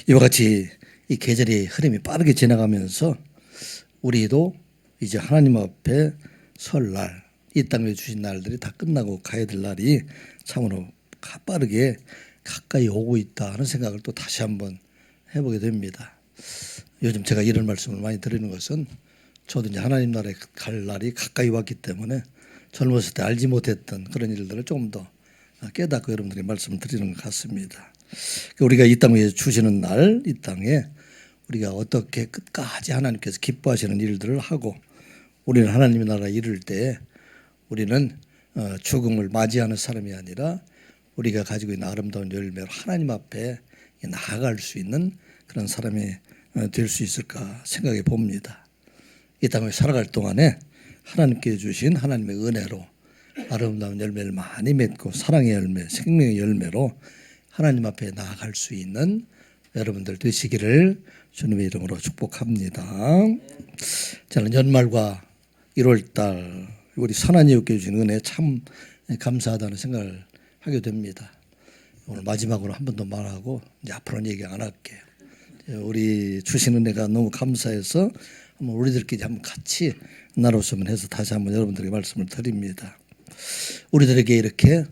이와 같이 이 계절의 흐름이 빠르게 지나가면서 우리도 이제 하나님 앞에 설 날, 이 땅에 주신 날들이 다 끝나고 가야 될 날이 참으로 빠르게 가까이 오고 있다 하는 생각을 또 다시 한번 해보게 됩니다. 요즘 제가 이런 말씀을 많이 드리는 것은 저도 이제 하나님 나라에 갈 날이 가까이 왔기 때문에 젊었을 때 알지 못했던 그런 일들을 조금 더 깨닫고 여러분들에게 말씀을 드리는 것 같습니다. 우리가 이 땅에 주시는 날, 이 땅에 우리가 어떻게 끝까지 하나님께서 기뻐하시는 일들을 하고 우리는 하나님의 나라에 이를 때 우리는 죽음을 맞이하는 사람이 아니라 우리가 가지고 있는 아름다운 열매로 하나님 앞에 나아갈 수 있는 그런 사람이 될 수 있을까 생각해 봅니다. 이 땅에 살아갈 동안에 하나님께 주신 하나님의 은혜로 아름다운 열매를 많이 맺고 사랑의 열매, 생명의 열매로 하나님 앞에 나아갈 수 있는 여러분들 되시기를 주님의 이름으로 축복합니다. 저는 연말과 1월달 우리 선한이웃께 주신 은혜 참 감사하다는 생각을 하게 됩니다. 오늘 마지막으로 한 번 더 말하고 이제 앞으로는 얘기 안 할게요. 우리 주신 은혜가 너무 감사해서 한번 우리들끼리 한번 같이 나눴으면 해서 다시 한번 여러분들에게 말씀을 드립니다. 우리들에게 이렇게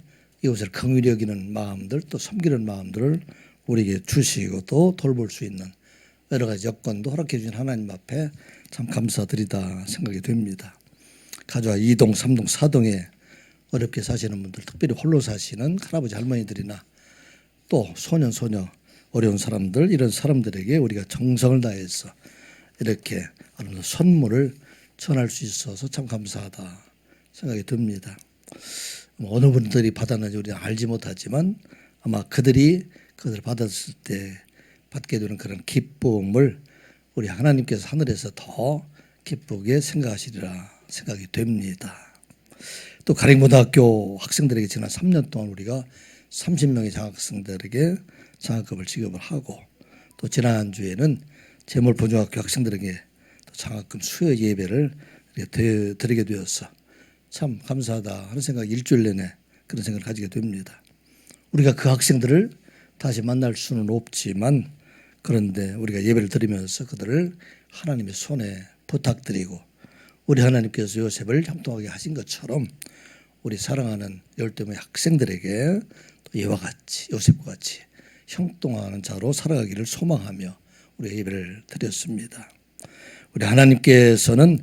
이웃을 긍휼히 여기는 마음들 또 섬기는 마음들을 우리에게 주시고 또 돌볼 수 있는 여러 가지 여건도 허락해 주신 하나님 앞에 참 감사드리다 생각이 됩니다. 가족와 2동, 3동, 4동에 어렵게 사시는 분들, 특별히 홀로 사시는 할아버지 할머니들이나 또 소년, 소녀 어려운 사람들, 이런 사람들에게 우리가 정성을 다해서 이렇게 선물을 전할 수 있어서 참 감사하다 생각이 듭니다. 어느 분들이 받았는지 우리는 알지 못하지만 아마 그들이 그것을 받았을 때 받게 되는 그런 기쁨을 우리 하나님께서 하늘에서 더 기쁘게 생각하시리라 생각이 됩니다. 또 가령고등학교 학생들에게 지난 3년 동안 우리가 30명의 장학생들에게 장학금을 지급을 하고 또 지난주에는 제물포중학교 학생들에게 장학금 수여 예배를 드리게 되어서 참 감사하다 하는 생각이 일주일 내내 그런 생각을 가지게 됩니다. 우리가 그 학생들을 다시 만날 수는 없지만 그런데 우리가 예배를 드리면서 그들을 하나님의 손에 부탁드리고 우리 하나님께서 요셉을 형통하게 하신 것처럼 우리 사랑하는 12명의 학생들에게 이와 같이 요셉과 같이 형통하는 자로 살아가기를 소망하며 우리 예배를 드렸습니다. 우리 하나님께서는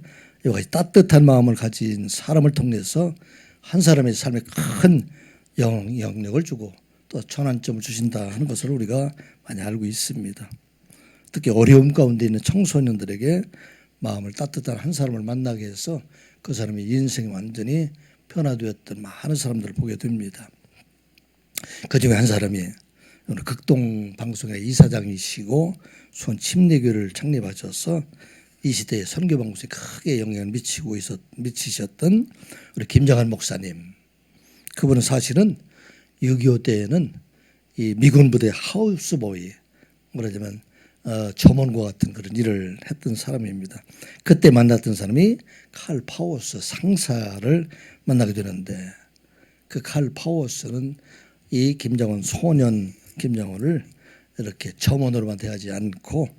이와 같이 따뜻한 마음을 가진 사람을 통해서 한 사람의 삶에 큰 영향력을 주고 또 전환점을 주신다 하는 것을 우리가 많이 알고 있습니다. 특히 어려움 가운데 있는 청소년들에게 마음을 따뜻한 한 사람을 만나게 해서 그 사람의 인생이 완전히 변화되었던 많은 사람들을 보게 됩니다. 그중에 한 사람이 오늘 극동 방송의 이사장이시고 수원 침례교를 창립하셔서 이 시대에 선교 방송에 크게 영향을 미치셨던 우리 김정한 목사님. 그분은 사실은 6.25 때에는 이 미군 부대 하우스보이, 말하자면 점원과 같은 그런 일을 했던 사람입니다. 그때 만났던 사람이 칼 파워스 상사를 만나게 되는데 그 칼 파워스는 이 김정은 소년 김정은을 이렇게 점원으로만 대하지 않고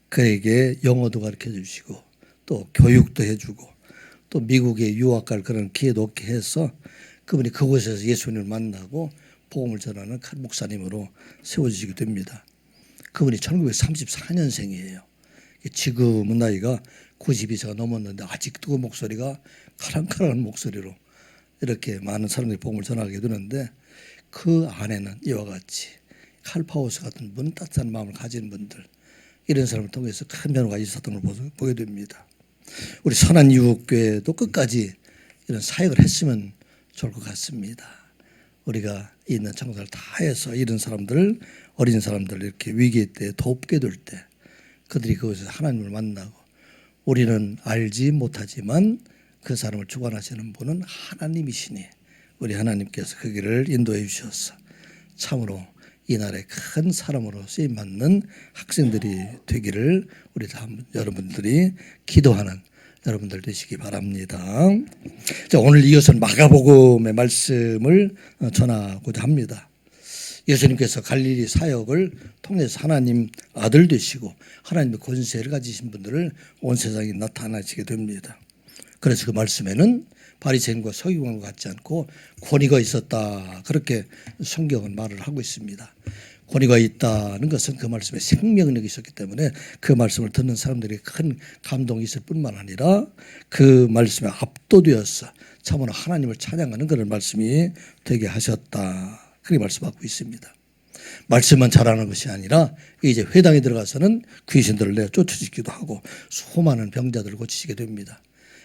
그에게 영어도 가르쳐 주시고 또 교육도 해주고 또 미국에 유학 갈 그런 기회도 얻게 해서 그분이 그곳에서 예수님을 만나고 복음을 전하는 칼 목사님으로 세워지게 됩니다. 그분이 1934년생이에요. 지금은 나이가 92세가 넘었는데 아직도 그 목소리가 카랑카랑한 목소리로 이렇게 많은 사람들이 복음을 전하게 되는데 그 안에는 이와 같이 칼파우스 같은 분, 따뜻한 마음을 가진 분들, 이런 사람을 통해서 큰 변화가 있었던 걸 보게 됩니다. 우리 선한이웃교회도 끝까지 이런 사역을 했으면 좋을 것 같습니다. 우리가 있는 정성을 다해서 이런 사람들, 어린 사람들 이렇게 위기 때 돕게 될 때 그들이 그곳에서 하나님을 만나고 우리는 알지 못하지만 그 사람을 주관하시는 분은 하나님이시니 우리 하나님께서 그 길을 인도해 주셔서 참으로 이날의 큰 사람으로 쓰임받는 학생들이 되기를 우리 다 여러분들이 기도하는 여러분들 되시기 바랍니다. 자, 오늘 이어서 마가복음의 말씀을 전하고자 합니다. 예수님께서 갈릴리 사역을 통해서 하나님 아들 되시고 하나님의 권세를 가지신 분들을 온 세상에 나타나시게 됩니다. 그래서 그 말씀에는 바리새인과 서기관과 같지 않고 권위가 있었다, 그렇게 성경은 말을 하고 있습니다. 권위가 있다는 것은 그 말씀에 생명력이 있었기 때문에 그 말씀을 듣는 사람들이 큰 감동이 있을 뿐만 아니라 그 말씀에 압도되어서 참으로 하나님을 찬양하는 그런 말씀이 되게 하셨다, 그렇게 말씀하고 있습니다. 말씀만 잘하는 것이 아니라 이제 회당에 들어가서는 귀신들을 내어 쫓아지기도 하고 수많은 병자들을 고치시게 됩니다.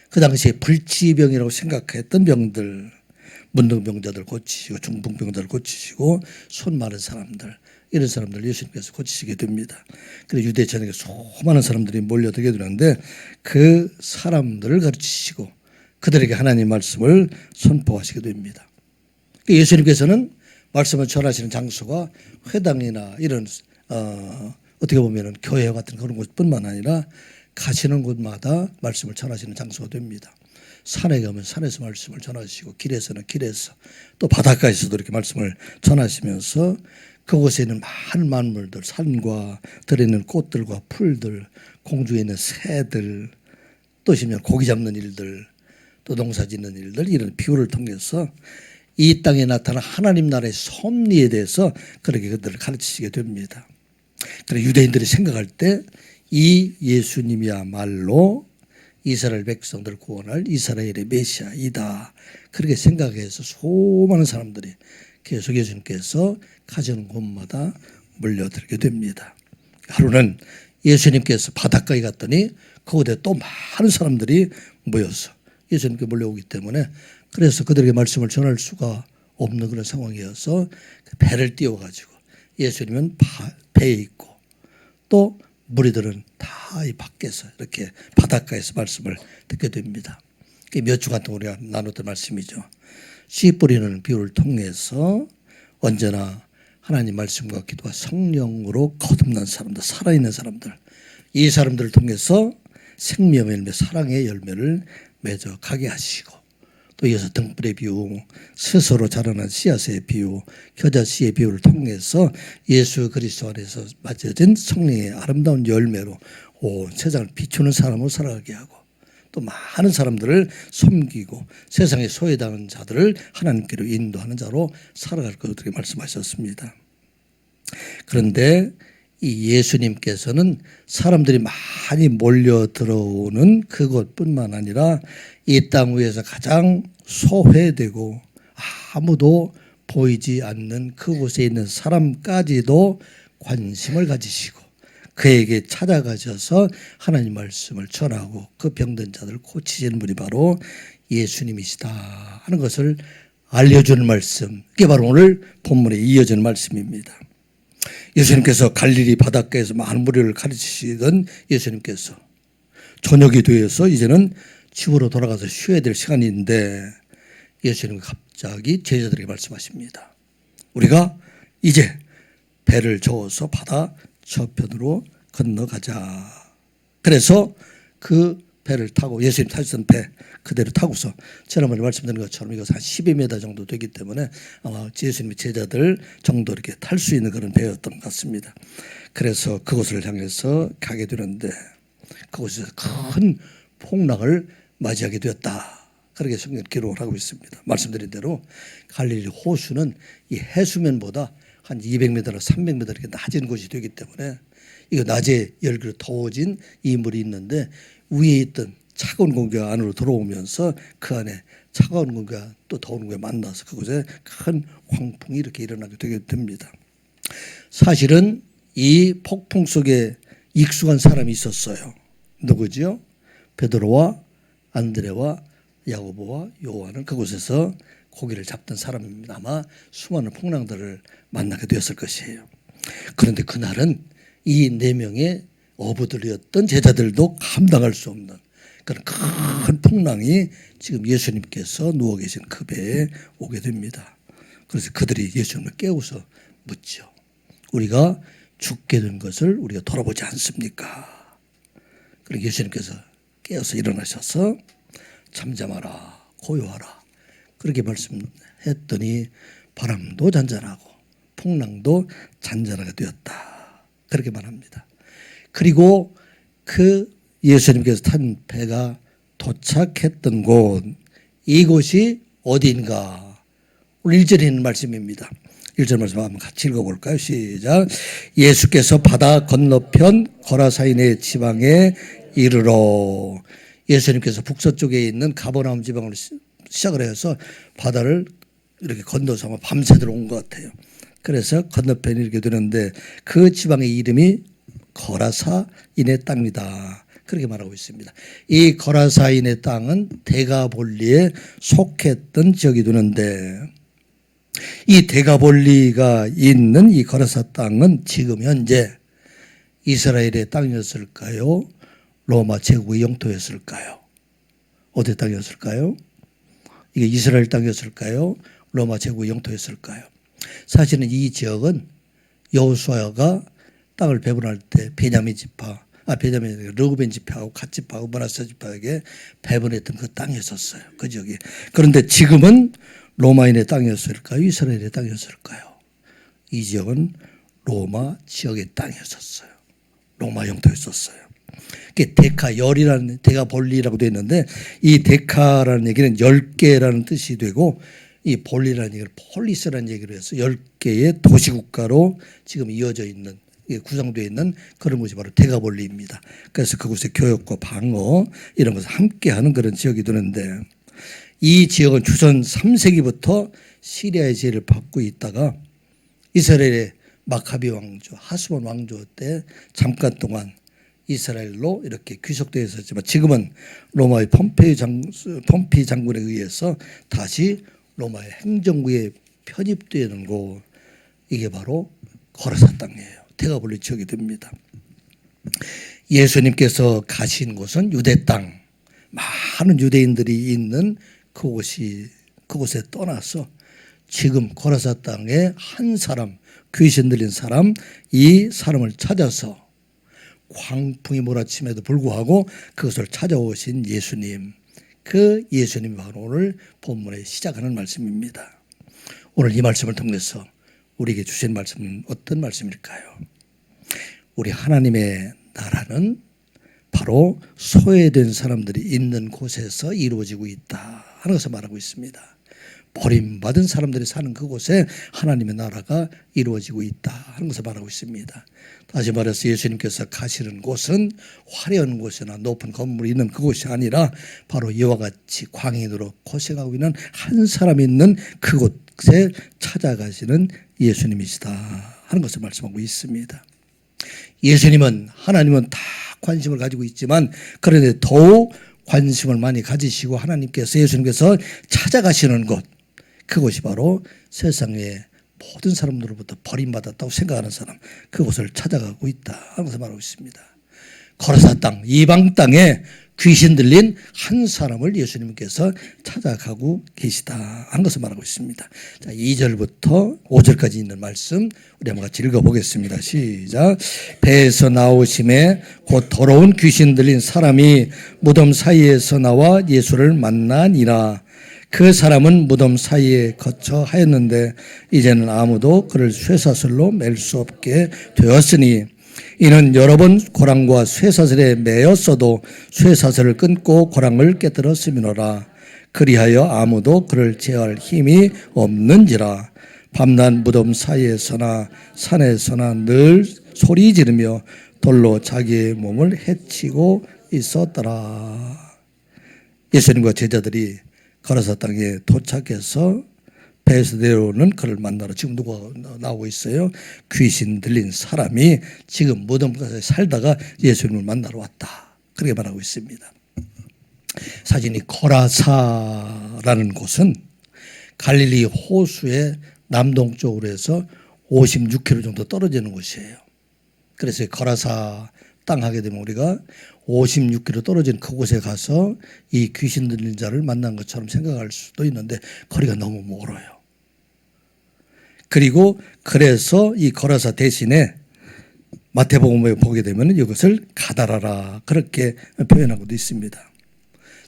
그 당시에 불치병이라고 생각했던 병들, 문둥병자들 고치시고 중풍병자를 고치시고 손 마른 사람들, 이런 사람들 예수님께서 고치시게 됩니다. 그래서 유대 전역에 수많은 사람들이 몰려들게 되는데 그 사람들을 가르치시고 그들에게 하나님 말씀을 선포하시게 됩니다. 예수님께서는 말씀을 전하시는 장소가 회당이나 이런 어떻게 보면 교회 같은 그런 곳뿐만 아니라 가시는 곳마다 말씀을 전하시는 장소가 됩니다. 산에 가면 산에서 말씀을 전하시고 길에서는 길에서 또 바닷가에서도 이렇게 말씀을 전하시면서 그곳에 있는 많은 만물들, 산과 들에 있는 꽃들과 풀들, 공중에 있는 새들, 또 심지어 고기 잡는 일들, 또 농사 짓는 일들, 이런 비유를 통해서 이 땅에 나타난 하나님 나라의 섭리에 대해서 그렇게 그들을 가르치시게 됩니다. 그래서 유대인들이 생각할 때 이 예수님이야말로 이스라엘 백성들을 구원할 이스라엘의 메시아이다, 그렇게 생각해서 수많은 사람들이 계속 예수님께서 가시는 곳마다 몰려들게 됩니다. 하루는 예수님께서 바닷가에 갔더니 그곳에 또 많은 사람들이 모여서 예수님께 몰려오기 때문에 그래서 그들에게 말씀을 전할 수가 없는 그런 상황이어서 배를 띄워가지고 예수님은 배에 있고 또 무리들은 다 이 밖에서 이렇게 바닷가에서 말씀을 듣게 됩니다. 몇 주간 동안 우리가 나눴던 말씀이죠. 씨 뿌리는 비유를 통해서 언제나 하나님 말씀과 기도와 성령으로 거듭난 사람들, 살아있는 사람들, 이 사람들을 통해서 생명의 열매, 사랑의 열매를 맺어 가게 하시고 또 이어서 등불의 비유, 스스로 자라난 씨앗의 비유, 겨자씨의 비유를 통해서 예수 그리스도 안에서 맺어진 성령의 아름다운 열매로 온 세상을 비추는 사람으로 살아가게 하고 또 많은 사람들을 섬기고 세상에 소외당한 자들을 하나님께로 인도하는 자로 살아갈 것을 말씀하셨습니다. 그런데 이 예수님께서는 사람들이 많이 몰려 들어오는 그것뿐만 아니라 이 땅 위에서 가장 소외되고 아무도 보이지 않는 그곳에 있는 사람까지도 관심을 가지시고 그에게 찾아가셔서 하나님 말씀을 전하고 그 병든 자들을 고치시는 분이 바로 예수님이시다 하는 것을 알려주는 말씀, 그게 바로 오늘 본문에 이어지는 말씀입니다. 예수님께서 갈릴리 바닷가에서 많은 무리를 가르치시던 예수님께서 저녁이 되어서 이제는 집으로 돌아가서 쉬어야 될 시간인데 예수님은 갑자기 제자들에게 말씀하십니다. 우리가 이제 배를 저어서 바다 저편으로 건너가자. 그래서 그 배를 타고 예수님 타시던 배 그대로 타고서 지난번에 말씀드린 것처럼 이것은 한 12m 정도 되기 때문에 아마 예수님의 제자들 정도 이렇게 탈 수 있는 그런 배였던 것 같습니다. 그래서 그곳을 향해서 가게 되는데 그곳에서 큰 폭락을 맞이하게 되었다. 그렇게 성경 기록을 하고 있습니다. 말씀드린 대로 갈릴리 호수는 이 해수면보다 한 200m나 300m 이렇게 낮은 곳이 되기 때문에 이거 낮에 열기로 더워진 이 물이 있는데 위에 있던 차가운 공기가 안으로 들어오면서 그 안에 차가운 공기가 또 더운 공기가 만나서 그곳에 큰 광풍이 이렇게 일어나게 되게 됩니다. 사실은 이 폭풍 속에 익숙한 사람이 있었어요. 누구지요? 베드로와 안드레와 야고보와 요한은 그곳에서 고기를 잡던 사람입니다. 아마 수많은 풍랑들을 만나게 되었을 것이에요. 그런데 그날은 이 네 명의 어부들이었던 제자들도 감당할 수 없는 그런 큰 풍랑이 지금 예수님께서 누워 계신 그 배에 오게 됩니다. 그래서 그들이 예수님을 깨워서 묻죠. 우리가 죽게 된 것을 우리가 돌아보지 않습니까? 그리고 예수님께서 깨어서 일어나셔서 잠잠하라, 고요하라 그렇게 말씀했더니 바람도 잔잔하고 풍랑도 잔잔하게 되었다. 그렇게 말합니다. 그리고 그 예수님께서 탄 배가 도착했던 곳, 이곳이 어디인가? 오늘 1절에 있는 말씀입니다. 1절 말씀 한번 같이 읽어볼까요? 시작. 예수께서 바다 건너편 거라사인의 지방에 이르러, 예수님께서 북서쪽에 있는 가버나움 지방으로 시작을 해서 바다를 이렇게 건너서 아마 밤새도록 온 것 같아요. 그래서 건너편이 이렇게 되는데 그 지방의 이름이 거라사인의 땅이다. 그렇게 말하고 있습니다. 이 거라사인의 땅은 데가볼리에 속했던 지역이 되는데, 이 데가볼리가 있는 이 거라사 땅은 지금 현재 이스라엘의 땅이었을까요? 로마 제국의 영토였을까요? 어디 땅이었을까요? 이게 이스라엘 땅이었을까요? 로마 제국의 영토였을까요? 사실은 이 지역은 여호수아가 땅을 배분할 때 베냐민 르우벤 지파하고 갓 지파하고 므낫세 지파에게 배분했던 그 땅이었었어요. 그 지역이. 그런데 지금은 로마인의 땅이었을까요? 이스라엘의 땅이었을까요? 이 지역은 로마 지역의 땅이었었어요. 로마 영토였었어요. 데가볼리라고 되어 있는데, 이 데카라는 얘기는 10개라는 뜻이 되고, 이 볼리라는 얘기를 폴리스라는 얘기로 해서 10개의 도시국가로 지금 이어져 있는, 구성되어 있는 그런 곳이 바로 데가볼리입니다. 그래서 그곳에 교역과 방어 이런 것을 함께하는 그런 지역이 되는데, 이 지역은 주전 3세기부터 시리아의 지혜를 받고 있다가 이스라엘의 마카비 왕조, 하스본 왕조 때 잠깐 동안 이스라엘로 이렇게 귀속되어 있었지만, 지금은 로마의 폼페이 장군에 의해서 다시 로마의 행정구에 편입되는 곳, 이게 바로 거라사 땅이에요. 데가볼리 지역이 됩니다. 예수님께서 가신 곳은 유대 땅, 많은 유대인들이 있는 그곳에 떠나서 지금 거라사 땅에 한 사람, 귀신 들린 사람, 이 사람을 찾아서 광풍이 몰아침에도 불구하고 그것을 찾아오신 예수님, 그 예수님이 바로 오늘 본문에 시작하는 말씀입니다. 오늘 이 말씀을 통해서 우리에게 주신 말씀은 어떤 말씀일까요? 우리 하나님의 나라는 바로 소외된 사람들이 있는 곳에서 이루어지고 있다 하는 것을 말하고 있습니다. 버림받은 사람들이 사는 그곳에 하나님의 나라가 이루어지고 있다 하는 것을 말하고 있습니다. 다시 말해서 예수님께서 가시는 곳은 화려한 곳이나 높은 건물이 있는 그곳이 아니라 바로 이와 같이 광인으로 고생하고 있는 한 사람이 있는 그곳에 찾아가시는 예수님이시다 하는 것을 말씀하고 있습니다. 예수님은, 하나님은 다 관심을 가지고 있지만, 그런데 더욱 관심을 많이 가지시고 하나님께서, 예수님께서 찾아가시는 곳, 그곳이 바로 세상의 모든 사람들로부터 버림받았다고 생각하는 사람, 그곳을 찾아가고 있다 하는 것을 말하고 있습니다. 거라사 땅, 이방 땅에 귀신 들린 한 사람을 예수님께서 찾아가고 계시다 하는 것을 말하고 있습니다. 자, 2절부터 5절까지 있는 말씀 우리 한번 같이 읽어보겠습니다. 시작. 배에서 나오심에 곧 더러운 귀신 들린 사람이 무덤 사이에서 나와 예수를 만나니라. 그 사람은 무덤 사이에 거처 하였는데 이제는 아무도 그를 쇠사슬로 맬 수 없게 되었으니, 이는 여러 번 고랑과 쇠사슬에 매였어도 쇠사슬을 끊고 고랑을 깨뜨렸음이노라. 그리하여 아무도 그를 제어할 힘이 없는지라. 밤낮 무덤 사이에서나 산에서나 늘 소리 지르며 돌로 자기의 몸을 해치고 있었더라. 예수님과 제자들이 거라사 땅에 도착해서 배에서 내려오는 그를 만나러 지금 누가 나오고 있어요? 귀신 들린 사람이 지금 무덤가에 살다가 예수님을 만나러 왔다. 그렇게 말하고 있습니다. 사진이 거라사라는 곳은 갈릴리 호수의 남동쪽으로 해서 56km 정도 떨어지는 곳이에요. 그래서 거라사 땅 하게 되면 우리가 56km 떨어진 그곳에 가서 이 귀신 들린 자를 만난 것처럼 생각할 수도 있는데 거리가 너무 멀어요. 그리고 그래서 이 거라사 대신에 마태복음에 보게 되면 이것을 가다라라 그렇게 표현하고도 있습니다.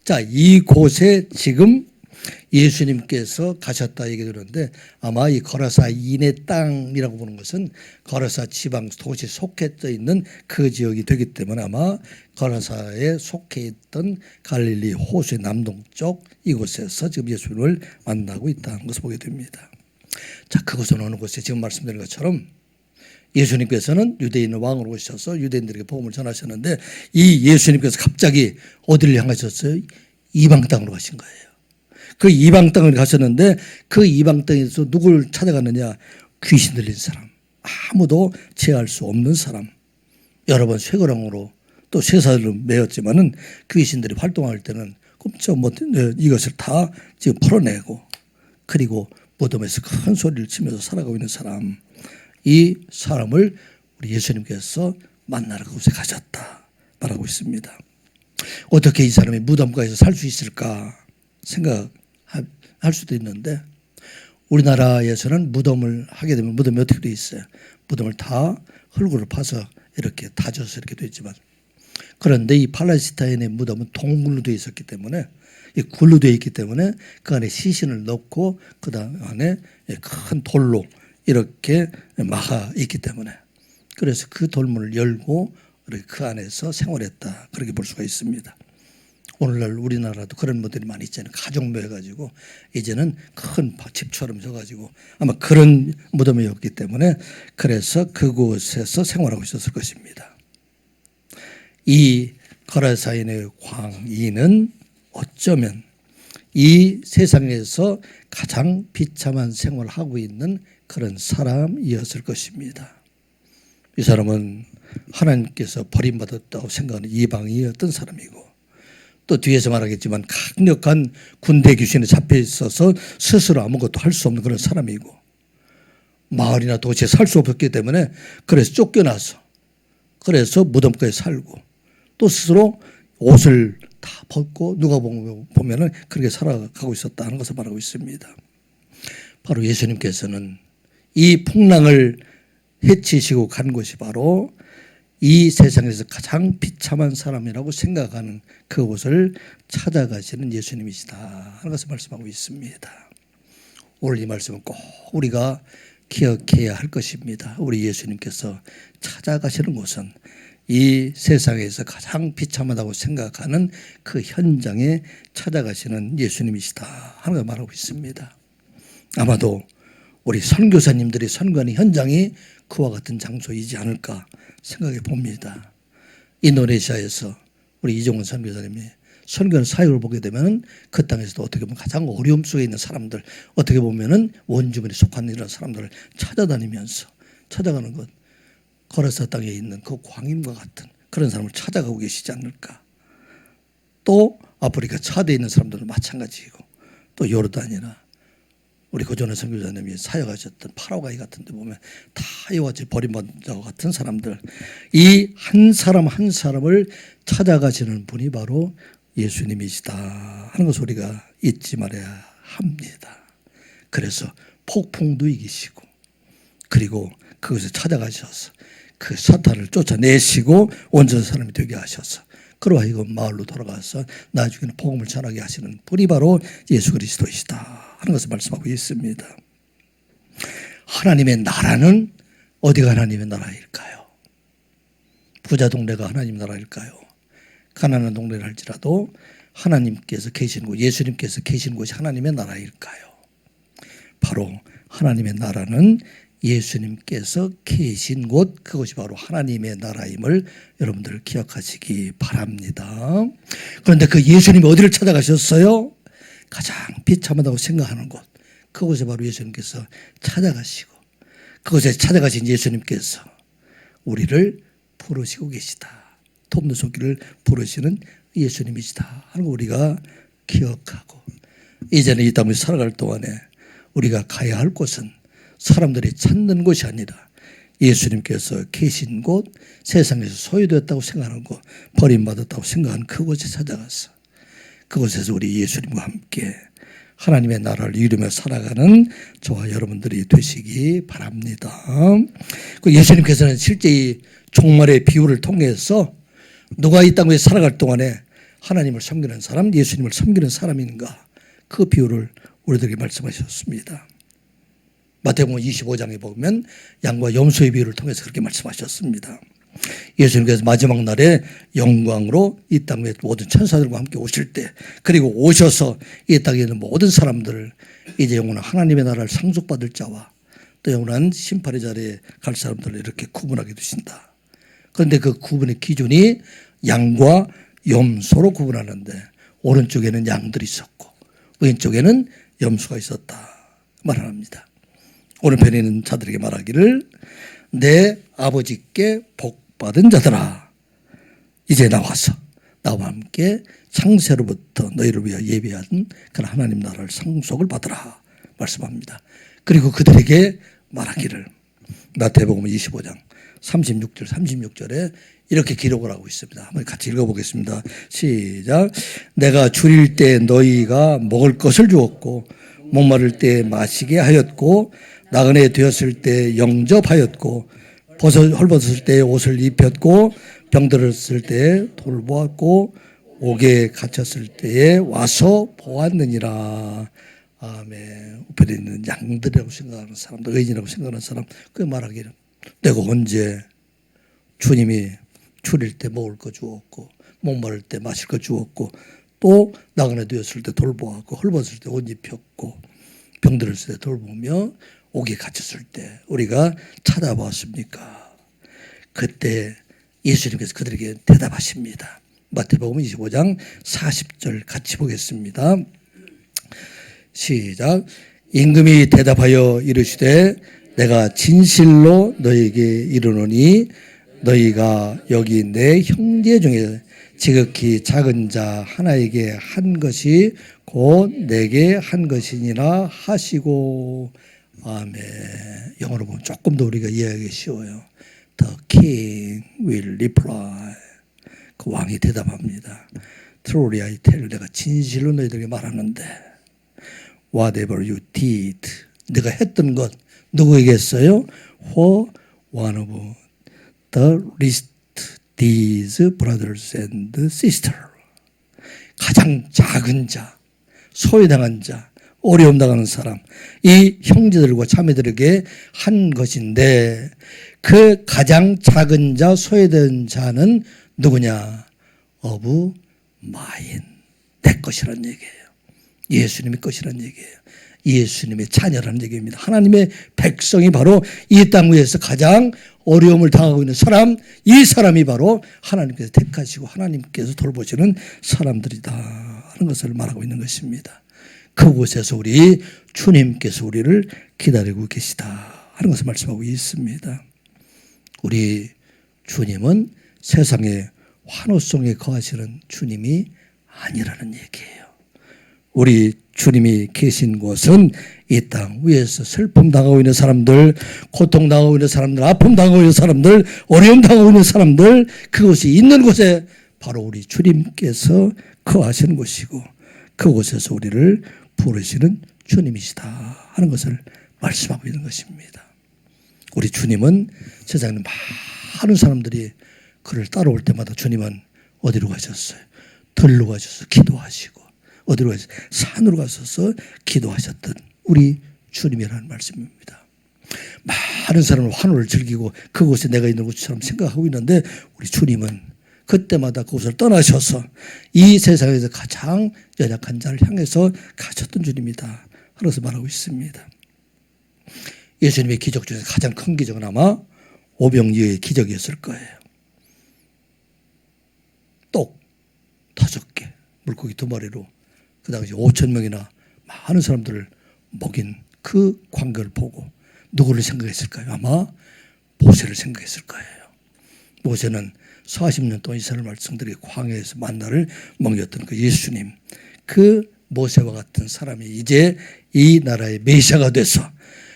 자, 이곳에 지금 예수님께서 가셨다 얘기 들었는데 아마 이 거라사 이내 땅이라고 보는 것은 거라사 지방 도시에 속해져 있는 그 지역이 되기 때문에 아마 거라사에 속해 있던 갈릴리 호수의 남동쪽 이곳에서 지금 예수님을 만나고 있다는 것을 보게 됩니다. 자, 그곳은 어느 곳에 지금 말씀드린 것처럼 예수님께서는 유대인의 왕으로 오셔서 유대인들에게 복음을 전하셨는데 이 예수님께서 갑자기 어디를 향하셨어요? 이방 땅으로 가신 거예요. 그 이방 땅을 가셨는데 그 이방 땅에서 누구를 찾아갔느냐? 귀신 들린 사람, 아무도 제어할 수 없는 사람, 여러 번 쇠고랑으로 또 쇠사슬로 매었지만은 귀신들이 활동할 때는 꼼짝 못해 이것을 다 지금 풀어내고 그리고 무덤에서 큰 소리를 치면서 살아가고 있는 사람, 이 사람을 우리 예수님께서 만나러 그곳에 가셨다 말하고 있습니다. 어떻게 이 사람이 무덤가에서 살 수 있을까 생각할 수도 있는데 우리나라에서는 무덤을 하게 되면 무덤이 어떻게 되어 있어요? 무덤을 다 흙으로 파서 이렇게 다져서 이렇게 되어 있지만 그런데 이 팔레스타인의 무덤은 동굴로 되어 있었기 때문에 이 굴로 되어 있기 때문에 그 안에 시신을 넣고 그 안에 큰 돌로 이렇게 막아 있기 때문에 그래서 그 돌문을 열고 그 안에서 생활했다 그렇게 볼 수가 있습니다. 오늘날 우리나라도 그런 모델이 많이 있잖아요. 가족모 해가지고 이제는 큰 집처럼 져가지고 아마 그런 무덤이었기 때문에 그래서 그곳에서 생활하고 있었을 것입니다. 이 거라사인의 광인은 어쩌면 이 세상에서 가장 비참한 생활을 하고 있는 그런 사람이었을 것입니다. 이 사람은 하나님께서 버림받았다고 생각하는 이방인이었던 사람이고 또 뒤에서 말하겠지만 강력한 군대 귀신에 잡혀 있어서 스스로 아무것도 할 수 없는 그런 사람이고 마을이나 도시에 살 수 없었기 때문에 그래서 쫓겨나서 그래서 무덤가에 살고 또 스스로 옷을 다 벗고 누가 보면은 그렇게 살아가고 있었다는 것을 말하고 있습니다. 바로 예수님께서는 이 풍랑을 해치시고 간 곳이 바로 이 세상에서 가장 비참한 사람이라고 생각하는 그곳을 찾아가시는 예수님이시다 하는 것을 말씀하고 있습니다. 오늘 이 말씀은 꼭 우리가 기억해야 할 것입니다. 우리 예수님께서 찾아가시는 곳은 이 세상에서 가장 비참하다고 생각하는 그 현장에 찾아가시는 예수님이시다 하는 걸 말하고 있습니다. 아마도 우리 선교사님들이 선교하는 현장이 그와 같은 장소이지 않을까 생각해 봅니다. 인도네시아에서 우리 이종원 선교사님이 선교하는 사역을 보게 되면 그 땅에서도 어떻게 보면 가장 어려움 속에 있는 사람들, 어떻게 보면은 원주민에 속한 이런 사람들을 찾아다니면서 찾아가는 것, 거라사 땅에 있는 그 광인과 같은 그런 사람을 찾아가고 계시지 않을까. 또 아프리카 차대에 있는 사람들도 마찬가지이고 또 요르단이나 우리 고전의 선교사님이 사역하셨던 파라과이 같은 데 보면 다 이와 같이 버림받은 자와 같은 사람들, 이 한 사람 한 사람을 찾아가시는 분이 바로 예수님이시다 하는 것을 우리가 잊지 말아야 합니다. 그래서 폭풍도 이기시고 그리고 그것을 찾아가셔서 그 사탄을 쫓아내시고 온전한 사람이 되게 하셔서 그로 하여금 마을로 돌아가서 나중에는 복음을 전하게 하시는 분이 바로 예수 그리스도이시다 하는 것을 말씀하고 있습니다. 하나님의 나라는 어디가 하나님의 나라일까요? 부자 동네가 하나님의 나라일까요? 가난한 동네를 할지라도 하나님께서 계신 곳, 예수님께서 계신 곳이 하나님의 나라일까요? 바로 하나님의 나라는 예수님께서 계신 곳, 그것이 바로 하나님의 나라임을 여러분들 기억하시기 바랍니다. 그런데 그 예수님이 어디를 찾아가셨어요? 가장 비참하다고 생각하는 곳, 그곳에 바로 예수님께서 찾아가시고 그곳에 찾아가신 예수님께서 우리를 부르시고 계시다. 돕는 손길을 부르시는 예수님이시다 하는 거 우리가 기억하고 이제는 이 땅을 살아갈 동안에 우리가 가야 할 곳은 사람들이 찾는 곳이 아니라 예수님께서 계신 곳, 세상에서 소유되었다고 생각하는 곳, 버림받았다고 생각하는 그곳에 찾아가서 그곳에서 우리 예수님과 함께 하나님의 나라를 이루며 살아가는 저와 여러분들이 되시기 바랍니다. 예수님께서는 실제 이 종말의 비유를 통해서 누가 이 땅에 살아갈 동안에 하나님을 섬기는 사람, 예수님을 섬기는 사람인가, 그 비유를 우리들에게 말씀하셨습니다. 마태복음 25장에 보면 양과 염소의 비유를 통해서 그렇게 말씀하셨습니다. 예수님께서 마지막 날에 영광으로 이 땅에 모든 천사들과 함께 오실 때, 그리고 오셔서 이 땅에 있는 모든 사람들을 이제 영원한 하나님의 나라를 상속받을 자와 또 영원한 심판의 자리에 갈 사람들을 이렇게 구분하게 두신다. 그런데 그 구분의 기준이 양과 염소로 구분하는데, 오른쪽에는 양들이 있었고 왼쪽에는 염소가 있었다 말합니다. 오른편에 있는 자들에게 말하기를 내 아버지께 복받은 자들아, 이제 나와서 나와 함께 창세로부터 너희를 위하여 예비한 그런 하나님 나라를 상속을 받으라 말씀합니다. 그리고 그들에게 말하기를, 마태복음 25장 36절 36절에 이렇게 기록을 하고 있습니다. 한번 같이 읽어보겠습니다. 시작. 내가 줄일 때 너희가 먹을 것을 주었고 목마를 때 마시게 하였고 나그네 되었을 때 영접하였고 헐벗었을 때 옷을 입혔고 병들었을 때 돌보았고 옥에 갇혔을 때에 와서 보았느니라. 아멘. 우편에 있는 양들이라고 생각하는 사람들, 의인이라고 생각하는 사람, 그 말하기를 내가 언제 주님이 줄일 때 먹을 거 주었고 목마를 때 마실 거 주었고 또 나그네 되었을 때 돌보았고 헐벗을 때 옷 입혔고 병들었을 때 돌보며 옥에 갇혔을 때 우리가 찾아보았습니까? 그때 예수님께서 그들에게 대답하십니다. 마태복음 25장 40절 같이 보겠습니다. 시작. 임금이 대답하여 이르시되 내가 진실로 너희에게 이르노니 너희가 여기 내 형제 중에 지극히 작은 자 하나에게 한 것이 곧 내게 한 것이니라 하시고. 아멘. 영어로 보면 조금 더 우리가 이해하기 쉬워요. The king will reply. 그 왕이 대답합니다. Truly I tell, 내가 진실로 너희들에게 말하는데 whatever you did, 내가 했던 것 누구에게 했어요? For one of the least these brothers and sisters. 가장 작은 자, 소외당한 자, 어려움 당하는 사람, 이 형제들과 자매들에게 한 것인데 그 가장 작은 자, 소외된 자는 누구냐? of mine, 내 것이란 얘기예요. 예수님의 것이란 얘기예요. 예수님의 자녀라는 얘기입니다. 하나님의 백성이 바로 이 땅 위에서 가장 어려움을 당하고 있는 사람, 이 사람이 바로 하나님께서 택하시고 하나님께서 돌보시는 사람들이다 하는 것을 말하고 있는 것입니다. 그곳에서 우리 주님께서 우리를 기다리고 계시다 하는 것을 말씀하고 있습니다. 우리 주님은 세상의 환호성에 거하시는 주님이 아니라는 얘기예요. 우리 주님이 계신 곳은 이 땅 위에서 슬픔 당하고 있는 사람들, 고통 당하고 있는 사람들, 아픔 당하고 있는 사람들, 어려움 당하고 있는 사람들, 그것이 있는 곳에 바로 우리 주님께서 거하시는 곳이고 그곳에서 우리를 부르시는 주님이시다 하는 것을 말씀하고 있는 것입니다. 우리 주님은 세상에 많은 사람들이 그를 따라올 때마다 주님은 어디로 가셨어요? 들로 가셔서 기도하시고 어디로 가셔서 산으로 가셔서 기도하셨던 우리 주님이라는 말씀입니다. 많은 사람은 환호를 즐기고 그곳에 내가 있는 곳처럼 생각하고 있는데 우리 주님은 그때마다 그곳을 떠나셔서 이 세상에서 가장 연약한 자를 향해서 가셨던 주님이다 하면서 말하고 있습니다. 예수님의 기적 중에서 가장 큰 기적은 아마 오병이어의 기적이었을 거예요. 똑 5개, 물고기 2마리로 그 당시 5,000명이나 많은 사람들을 먹인 그 광경을 보고 누구를 생각했을까요? 아마 모세를 생각했을 거예요. 모세는 40년 동안 이스라엘 백성들이 광야에서 만나를 먹였던 그 예수님, 그 모세와 같은 사람이 이제 이 나라의 메시아가 돼서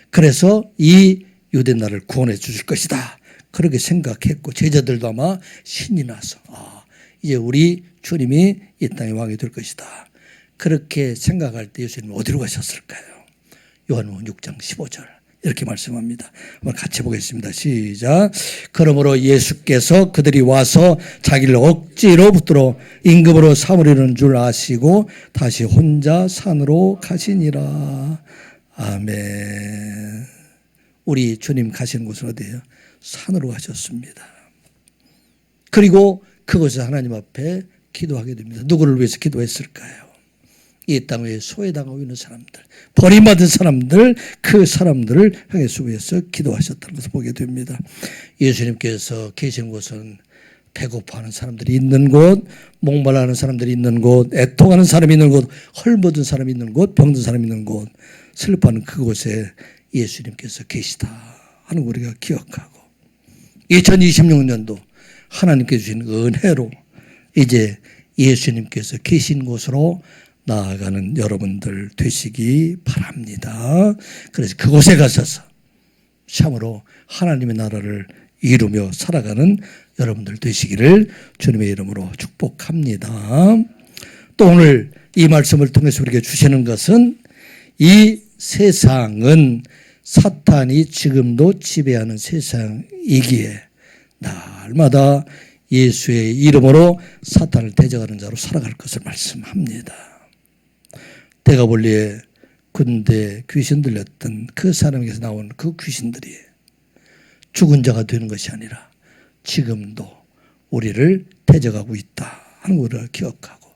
그래서 이 유대 나라를 구원해 주실 것이다 그렇게 생각했고 제자들도 아마 신이 나서 이제 우리 주님이 이 땅의 왕이 될 것이다 그렇게 생각할 때 예수님은 어디로 가셨을까요? 요한복음 6장 15절 이렇게 말씀합니다. 한번 같이 보겠습니다. 시작. 그러므로 예수께서 그들이 와서 자기를 억지로 붙들어 임금으로 삼으려는 줄 아시고 다시 혼자 산으로 가시니라. 아멘. 우리 주님 가시는 곳은 어디예요? 산으로 가셨습니다. 그리고 그곳에서 하나님 앞에 기도하게 됩니다. 누구를 위해서 기도했을까요? 이 땅 위에 소외당하고 있는 사람들, 버림받은 사람들, 그 사람들을 향해서 위해서 기도하셨다는 것을 보게 됩니다. 예수님께서 계신 곳은 배고파하는 사람들이 있는 곳, 목말라하는 사람들이 있는 곳, 애통하는 사람이 있는 곳, 헐벗은 사람이 있는 곳, 병든 사람이 있는 곳, 슬퍼하는 그곳에 예수님께서 계시다 하는 거 우리가 기억하고 2026년도 하나님께 주신 은혜로 이제 예수님께서 계신 곳으로 나아가는 여러분들 되시기 바랍니다. 그래서 그곳에 가셔서 참으로 하나님의 나라를 이루며 살아가는 여러분들 되시기를 주님의 이름으로 축복합니다. 또 오늘 이 말씀을 통해서 우리에게 주시는 것은 이 세상은 사탄이 지금도 지배하는 세상이기에 날마다 예수의 이름으로 사탄을 대적하는 자로 살아갈 것을 말씀합니다. 때가 볼리에 군대 귀신 들렸던 그 사람에게서 나온 그 귀신들이 죽은 자가 되는 것이 아니라 지금도 우리를 대적하고 있다 하는 것을 기억하고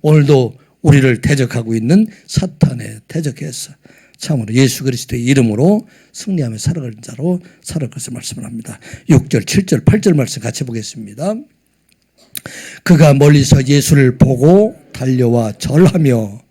오늘도 우리를 대적하고 있는 사탄에 대적해서 참으로 예수 그리스도의 이름으로 승리하며 살아가는 자로 살아갈 것을 말씀을 합니다. 6절, 7절, 8절 말씀 같이 보겠습니다. 그가 멀리서 예수를 보고 달려와 절하며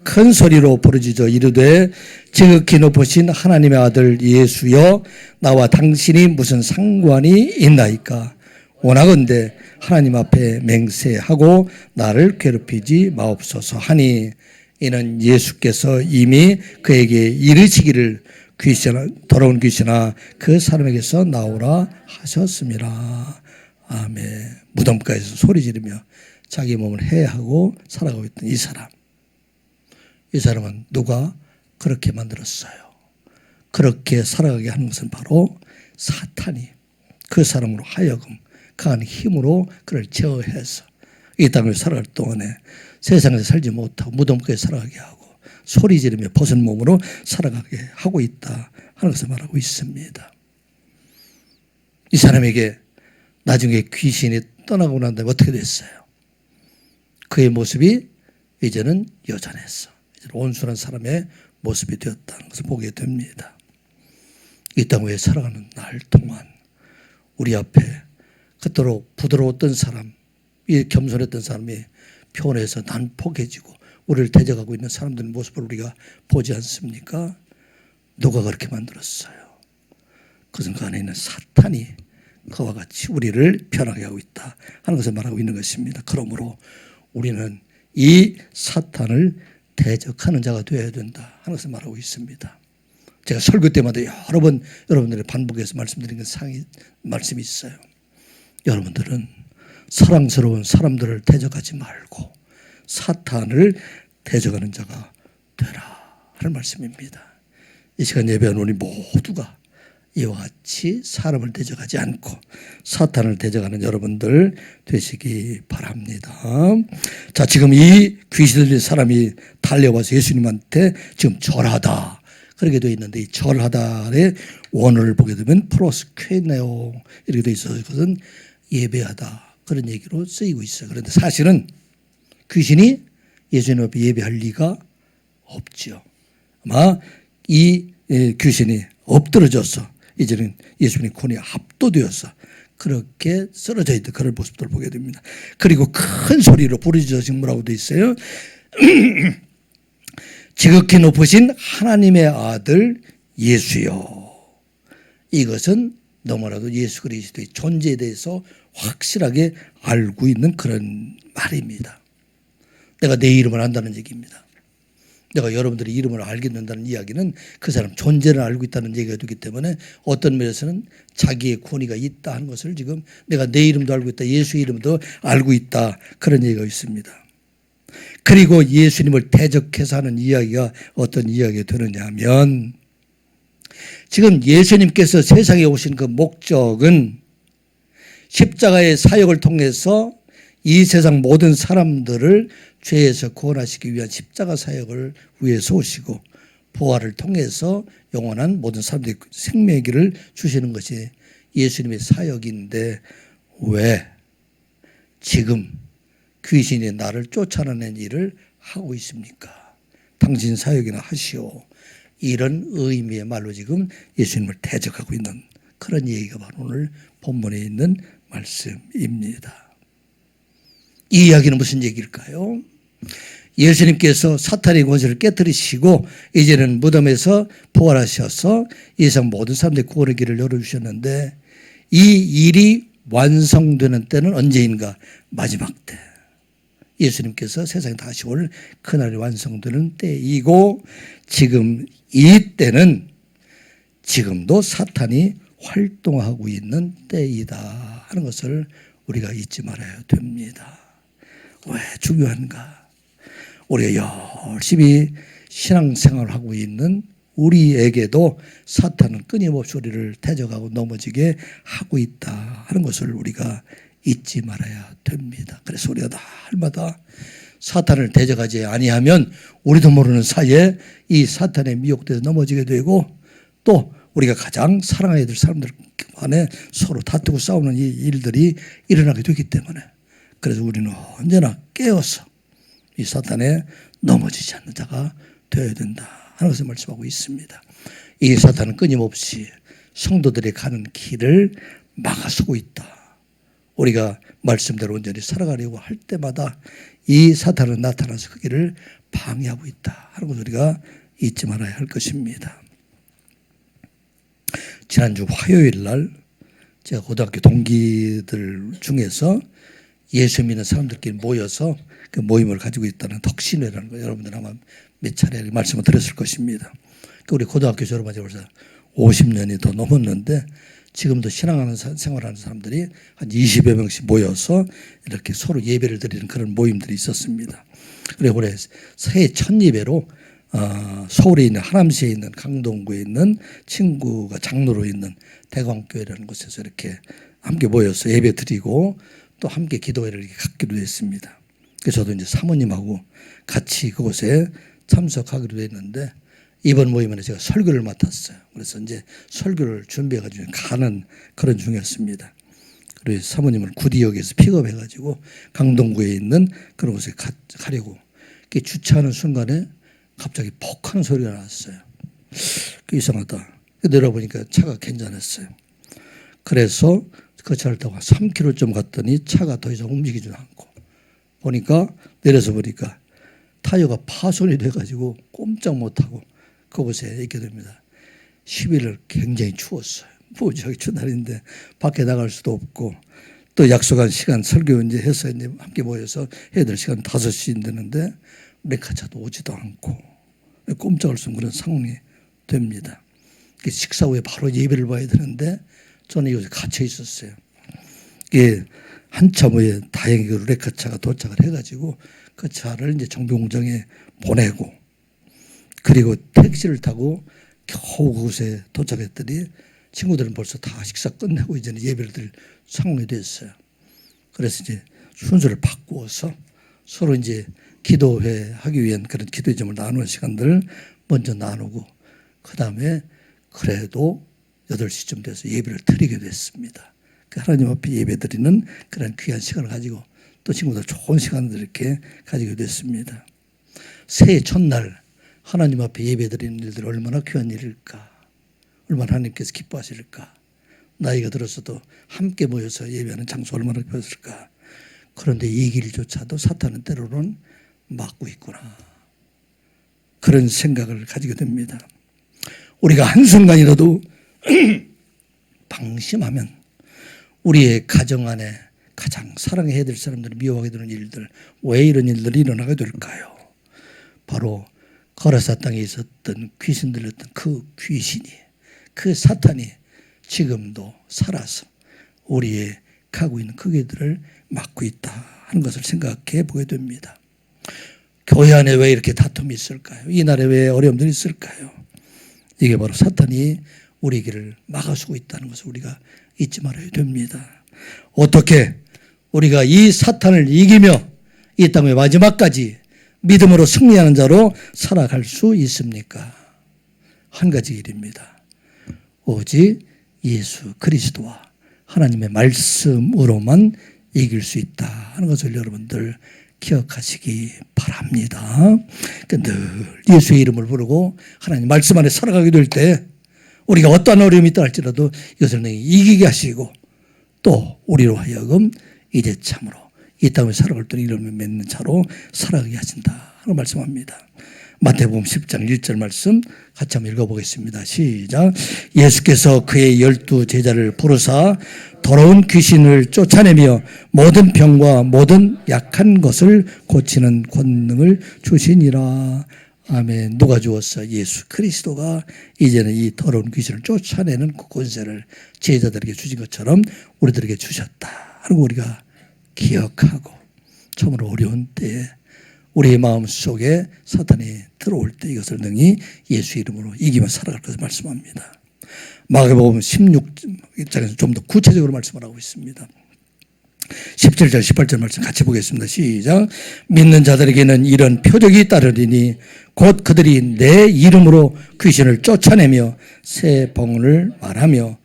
큰 소리로 부르짖어 이르되 지극히 높으신 하나님의 아들 예수여 나와 당신이 무슨 상관이 있나이까 원하건대 하나님 앞에 맹세하고 나를 괴롭히지 마옵소서 하니 이는 예수께서 이미 그에게 이르시기를 더러운 귀신아 그 사람에게서 나오라 하셨습니다. 아멘. 무덤가에서 소리 지르며 자기 몸을 해하고 살아가고 있던 이 사람. 이 사람은 누가 그렇게 만들었어요? 그렇게 살아가게 하는 것은 바로 사탄이 그 사람으로 하여금 강한 힘으로 그를 제어해서 이 땅을 살아갈 동안에 세상에서 살지 못하고 무덤가에 살아가게 하고 소리 지르며 벗은 몸으로 살아가게 하고 있다 하는 것을 말하고 있습니다. 이 사람에게 나중에 귀신이 떠나고 난 다음에 어떻게 됐어요? 그의 모습이 이제는 여전했어. 이제는 온순한 사람의 모습이 되었다는 것을 보게 됩니다. 이 땅 위에 살아가는 날 동안 우리 앞에 그토록 부드러웠던 사람, 이 겸손했던 사람이 표현해서 난폭해지고 우리를 대적하고 있는 사람들의 모습을 우리가 보지 않습니까? 누가 그렇게 만들었어요? 그것은 그 안에 있는 사탄이 그와 같이 우리를 변하게 하고 있다 하는 것을 말하고 있는 것입니다. 그러므로 우리는 이 사탄을 대적하는 자가 되어야 된다 하는 것을 말하고 있습니다. 제가 설교 때마다 여러 번 여러분들의 반복해서 말씀드린 말씀이 있어요. 여러분들은 사랑스러운 사람들을 대적하지 말고 사탄을 대적하는 자가 되라 하는 말씀입니다. 이 시간 예배하는 우리 모두가 이와 같이 사람을 대적하지 않고 사탄을 대적하는 여러분들 되시기 바랍니다. 자, 지금 이 귀신 들린 사람이 달려와서 예수님한테 지금 절하다 그렇게 되어 있는데 이 절하다의 원어를 보게 되면 프로스퀘네오 이렇게 되어 있어서 그것은 예배하다 그런 얘기로 쓰이고 있어요. 그런데 사실은 귀신이 예수님 앞에 예배할 리가 없죠. 아마 이 귀신이 엎드러져서 이제는 예수님 권위에 압도되어서 그렇게 쓰러져 있던 그런 모습들을 보게 됩니다. 그리고 큰 소리로 부르짖어 지금 뭐라고 되어 있어요? 지극히 높으신 하나님의 아들 예수여. 이것은 너무나도 예수 그리스도의 존재에 대해서 확실하게 알고 있는 그런 말입니다. 내가 내 이름을 안다는 얘기입니다. 내가 여러분들의 이름을 알게 된다는 이야기는 그 사람 존재를 알고 있다는 얘기가 되기 때문에 어떤 면에서는 자기의 권위가 있다 하는 것을 지금 내가 내 이름도 알고 있다, 예수의 이름도 알고 있다 그런 얘기가 있습니다. 그리고 예수님을 대적해서 하는 이야기가 어떤 이야기가 되느냐 하면 지금 예수님께서 세상에 오신 그 목적은 십자가의 사역을 통해서 이 세상 모든 사람들을 죄에서 구원하시기 위한 십자가 사역을 위해서 오시고 부활을 통해서 영원한 모든 사람들의 생명의 길을 주시는 것이 예수님의 사역인데 왜 지금 귀신이 나를 쫓아내는 일을 하고 있습니까? 당신 사역이나 하시오. 이런 의미의 말로 지금 예수님을 대적하고 있는 그런 얘기가 바로 오늘 본문에 있는 말씀입니다. 이 이야기는 무슨 얘기일까요? 예수님께서 사탄의 권세를 깨뜨리시고 이제는 무덤에서 부활하셔서 이 세상 모든 사람들의 구원의 길을 열어주셨는데 이 일이 완성되는 때는 언제인가? 마지막 때. 예수님께서 세상에 다시 올 그날이 완성되는 때이고 지금 이 때는 지금도 사탄이 활동하고 있는 때이다 하는 것을 우리가 잊지 말아야 됩니다. 왜 중요한가? 우리가 열심히 신앙생활을 하고 있는 우리에게도 사탄은 끊임없이 우리를 대적하고 넘어지게 하고 있다 하는 것을 우리가 잊지 말아야 됩니다. 그래서 우리가 날마다 사탄을 대적하지 아니하면 우리도 모르는 사이에 이 사탄의 미혹돼서 넘어지게 되고 또 우리가 가장 사랑해야 될 사람들 간에 서로 다투고 싸우는 이 일들이 일어나게 되기 때문에 그래서 우리는 언제나 깨어서 이 사탄에 넘어지지 않는 자가 되어야 된다 하는 것을 말씀하고 있습니다. 이 사탄은 끊임없이 성도들이 가는 길을 막아서고 있다. 우리가 말씀대로 온전히 살아가려고 할 때마다 이 사탄은 나타나서 그 길을 방해하고 있다 하는 것을 우리가 잊지 말아야 할 것입니다. 지난주 화요일 날 제가 고등학교 동기들 중에서 예수 믿는 사람들끼리 모여서 그 모임을 가지고 있다는 덕신회라는 거 여러분들 아마 몇 차례 말씀을 드렸을 것입니다. 우리 고등학교 졸업한 지 벌써 50년이 더 넘었는데 지금도 신앙하는 생활하는 사람들이 한 20여 명씩 모여서 이렇게 서로 예배를 드리는 그런 모임들이 있었습니다. 그리고 올해 새해 첫 예배로 서울에 있는 하남시에 있는 강동구에 있는 친구가 장로로 있는 대광교회라는 곳에서 이렇게 함께 모여서 예배 드리고 또 함께 기도회를 이렇게 갖기로 했습니다. 그래서 저도 이제 사모님하고 같이 그곳에 참석하기로 했는데 이번 모임에는 제가 설교를 맡았어요. 그래서 이제 설교를 준비해가지고 가는 그런 중이었습니다. 그리고 사모님을 구디역에서 픽업해가지고 강동구에 있는 그런 곳에 가려고 주차하는 순간에 갑자기 퍽 하는 소리가 났어요. 이상하다. 내려보니까 차가 괜찮았어요. 그래서 그 차를 타고 3km쯤 갔더니 차가 더 이상 움직이지 않고 보니까 내려서 보니까 타이어가 파손이 돼가지고 꼼짝 못하고 그곳에 있게 됩니다. 10일을 굉장히 추웠어요. 무지하게 추운 날인데 밖에 나갈 수도 없고 또 약속한 시간 설교 이제 해서 이제 함께 모여서 해야 될 시간 5시 되는데 레카차도 오지도 않고 꼼짝할 수 없는 그런 상황이 됩니다. 식사 후에 바로 예배를 봐야 되는데 저는 이곳에 갇혀 있었어요. 이게 한참 후에 다행히 그 레카차가 도착을 해가지고 그 차를 이제 정비공장에 보내고 그리고 택시를 타고 겨우 그곳에 도착했더니 친구들은 벌써 다 식사 끝내고 이제는 예배를 드릴 상황이 됐어요. 그래서 이제 순서를 바꾸어서 서로 이제 기도회 하기 위한 그런 기도의 점을 나누는 시간들을 먼저 나누고 그 다음에 그래도 8시쯤 돼서 예배를 드리게 됐습니다. 하나님 앞에 예배 드리는 그런 귀한 시간을 가지고 또 친구들 좋은 시간을 이렇게 가지게 됐습니다. 새해 첫날 하나님 앞에 예배 드리는 일들 얼마나 귀한 일일까? 얼마나 하나님께서 기뻐하실까? 나이가 들어서도 함께 모여서 예배하는 장소 얼마나 기뻤을까? 그런데 이 길조차도 사탄은 때로는 막고 있구나. 그런 생각을 가지게 됩니다. 우리가 한순간이라도 방심하면 우리의 가정 안에 가장 사랑해야 될 사람들을 미워하게 되는 일들, 왜 이런 일들이 일어나게 될까요? 바로 거라사 땅에 있었던 귀신 들렸던 그 귀신이, 그 사탄이 지금도 살아서 우리의 가고 있는 그 길들을 막고 있다 하는 것을 생각해 보게 됩니다. 교회 안에 왜 이렇게 다툼이 있을까요? 이 날에 왜 어려움들이 있을까요? 이게 바로 사탄이 우리 길을 막아서고 있다는 것을 우리가 잊지 말아야 됩니다. 어떻게 우리가 이 사탄을 이기며 이 땅의 마지막까지 믿음으로 승리하는 자로 살아갈 수 있습니까? 한 가지 일입니다. 오직 예수 그리스도와 하나님의 말씀으로만 이길 수 있다 하는 것을 여러분들 기억하시기 바랍니다. 늘 예수의 이름을 부르고 하나님 말씀 안에 살아가게 될 때 우리가 어떠한 어려움이 있다 할지라도 이것을 이기게 하시고 또 우리로 하여금 이제 참으로 이 땅에 살아갈 때 이름을 맺는 자로 살아가게 하신다 하는 말씀합니다. 마태복음 10장 1절 말씀 같이 한번 읽어보겠습니다. 시작. 예수께서 그의 12 제자를 부르사 더러운 귀신을 쫓아내며 모든 병과 모든 약한 것을 고치는 권능을 주시니라. 아멘. 누가 주었어? 예수 그리스도가 이제는 이 더러운 귀신을 쫓아내는 그 권세를 제자들에게 주신 것처럼 우리들에게 주셨다 하는 거 우리가 기억하고 참으로 어려운 때에 우리의 마음 속에 사탄이 들어올 때 이것을 능히 예수 이름으로 이기며 살아갈 것을 말씀합니다. 마가복음 16장에서 좀 더 구체적으로 말씀을 하고 있습니다. 17절 18절 말씀 같이 보겠습니다. 시작. 믿는 자들에게는 이런 표적이 따르리니 곧 그들이 내 이름으로 귀신을 쫓아내며 새 봉을 말하며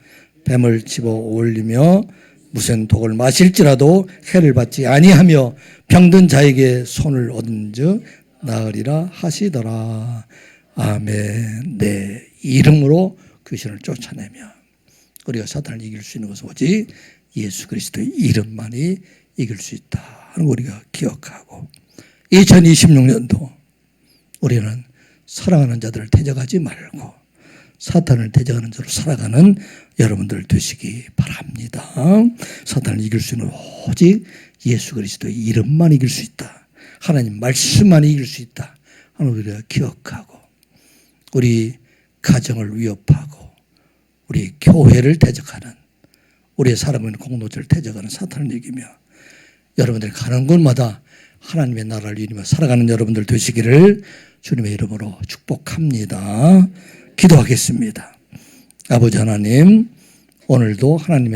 뱀을 집어 올리며 무슨 독을 마실지라도 해를 받지 아니하며 병든 자에게 손을 얻은즉 나으리라 하시더라. 아멘. 내 이름으로 귀신을 쫓아내며 우리가 사탄을 이길 수 있는 것은 오직 예수 그리스도의 이름만이 이길 수 있다 하는 거 우리가 기억하고 2026년도 우리는 사랑하는 자들을 대적하지 말고 사탄을 대적하는 자로 살아가는 여러분들 되시기 바랍니다. 사탄을 이길 수 있는 오직 예수 그리스도의 이름만 이길 수 있다. 하나님 말씀만 이길 수 있다 하는 우리가 기억하고 우리 가정을 위협하고 우리 교회를 대적하는 우리의 사람은 공동체를 대적하는 사탄을 이기며 여러분들이 가는 곳마다 하나님의 나라를 이루며 살아가는 여러분들 되시기를 주님의 이름으로 축복합니다. 기도하겠습니다. 아버지 하나님, 오늘도 하나님의